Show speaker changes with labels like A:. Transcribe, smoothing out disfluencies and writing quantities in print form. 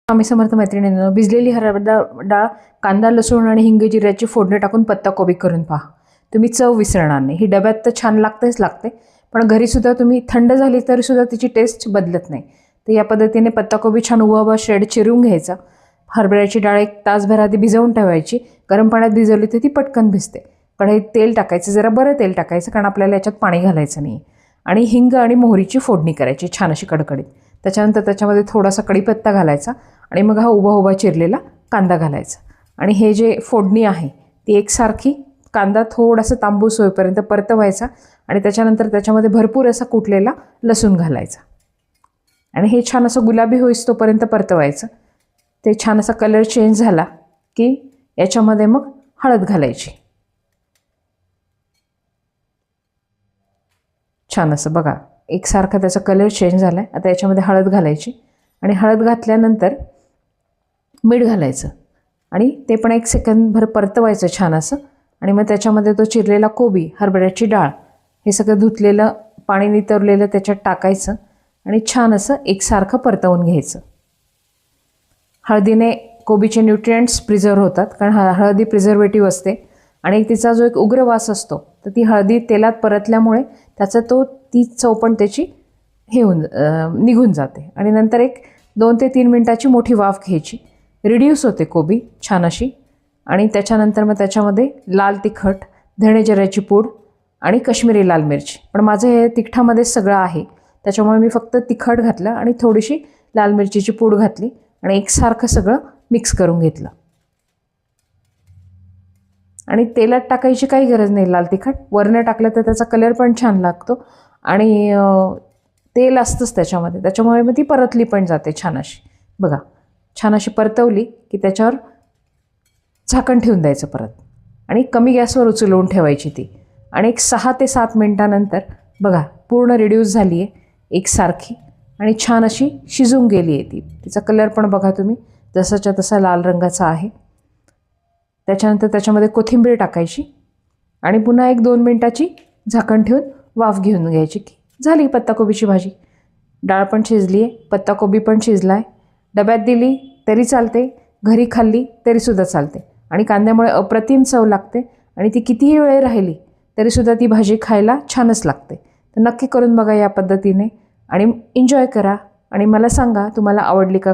A: स्वामी समर्थ मैत्रिणींनो, भिजलेली हरभरा डाळ, कांदा, लसूण आणि हिंग जिऱ्याची फोडणी टाकून पत्ताकोबी करून पहा. तुम्ही चव विसरणार नाही. ही डब्यात तर छान लागते, पण घरीसुद्धा तुम्ही थंड झाली तरीसुद्धा तिची टेस्ट बदलत नाही. तर या पद्धतीने पत्ताकोबी छान उभा श्रेड चिरून घ्यायचा. हरभऱ्याची डाळ 1 तासभर आधी भिजवून ठेवायची. गरम पाण्यात भिजवली तर ती पटकन भिजते. कढईत तेल टाकायचं, जरा बरं तेल टाकायचं, कारण आपल्याला याच्यात पाणी घालायचं नाही. आणि हिंग आणि मोहरीची फोडणी करायची छान अशी कडकडीत. त्याच्यानंतर त्याच्यामध्ये थोडासा कढीपत्ता घालायचा आणि मग हा उभा चिरलेला कांदा घालायचा. आणि हे जे फोडणी आहे ती एकसारखी कांदा थोडासा तांबूस होईपर्यंत परतवायचा. आणि त्याच्यानंतर त्याच्यामध्ये भरपूर असा कुटलेला लसूण घालायचा आणि हे छान असं गुलाबी होईस तोपर्यंत परतवायचं. ते छान असा कलर चेंज झाला की याच्यामध्ये मग हळद घालायची. छान असं बघा एकसारखा त्याचा कलर चेंज झाला आहे. आता याच्यामध्ये हळद घालायची आणि हळद घातल्यानंतर मीठ घालायचं आणि ते पण 1 सेकंदभर परतवायचं छान असं. आणि मग त्याच्यामध्ये तो चिरलेला कोबी, हरभऱ्याची डाळ, हे सगळं धुतलेलं पाणी नितरलेलं त्याच्यात टाकायचं आणि छान असं एकसारखं परतवून घ्यायचं. हळदीने कोबीचे न्यूट्रिएंट्स प्रिझर्व होतात, कारण हळदी प्रिझर्वेटिव्ह असते आणि तिचा जो एक उग्र वास असतो तर ती हळदी तेलात परतल्यामुळे त्याचा ती चव पण त्याची निघून जाते. आणि नंतर 2 ते 3 मिनिटाची मोठी वाफ घ्यायची. रिड्यूस होते कोबी छान अशी. आणि त्याच्यानंतर मग त्याच्यामध्ये लाल तिखट, धणे जिऱ्याची पूड आणि काश्मीरी लाल मिरची. पण माझं हे तिखटामध्येच सगळं आहे, त्याच्यामुळे मी फक्त तिखट घातलं आणि थोडीशी लाल मिरचीची पूड घातली आणि एकसारखं सगळं मिक्स करून घेतलं. आणि तेलात टाकायची काही गरज नाही लाल तिखट. वरनं टाकलं तर त्याचा कलर पण छान लागतो आणि तेल असतंच त्याच्यामध्ये, त्याच्यामुळे मग ती परतली पण जाते छान अशी. बघा छान अशी परतवली की त्याच्यावर झाकण ठेवून द्यायचं परत आणि कमी गॅसवर उचलवून ठेवायची ती. आणि 6 ते 7 मिनटानंतर बघा पूर्ण रिड्यूस झाली आहे एकसारखी आणि छान अशी शिजून गेली आहे ती. तिचा कलर पण बघा तुम्ही जसाच्या तसा लाल रंगाचा आहे. त्याच्यानंतर त्याच्यामध्ये कोथिंबीर टाकायची आणि पुन्हा 1-2 मिनटाची झाकण ठेवून वाफ घेऊन घ्यायची की झाली पत्ताकोबीची भाजी. डाळ पण शिजली आहे, पत्ताकोबी पण शिजला आहे. डब्यात दिली तरी चालते, घरी खाल्ली तरीसुद्धा चालते आणि कांद्यामुळे अप्रतिम चव लागते आणि ती कितीही वेळ राहिली तरीसुद्धा ती भाजी खायला छानच लागते. तर नक्की करून बघा या पद्धतीने आणि एन्जॉय करा आणि मला सांगा तुम्हाला आवडली का.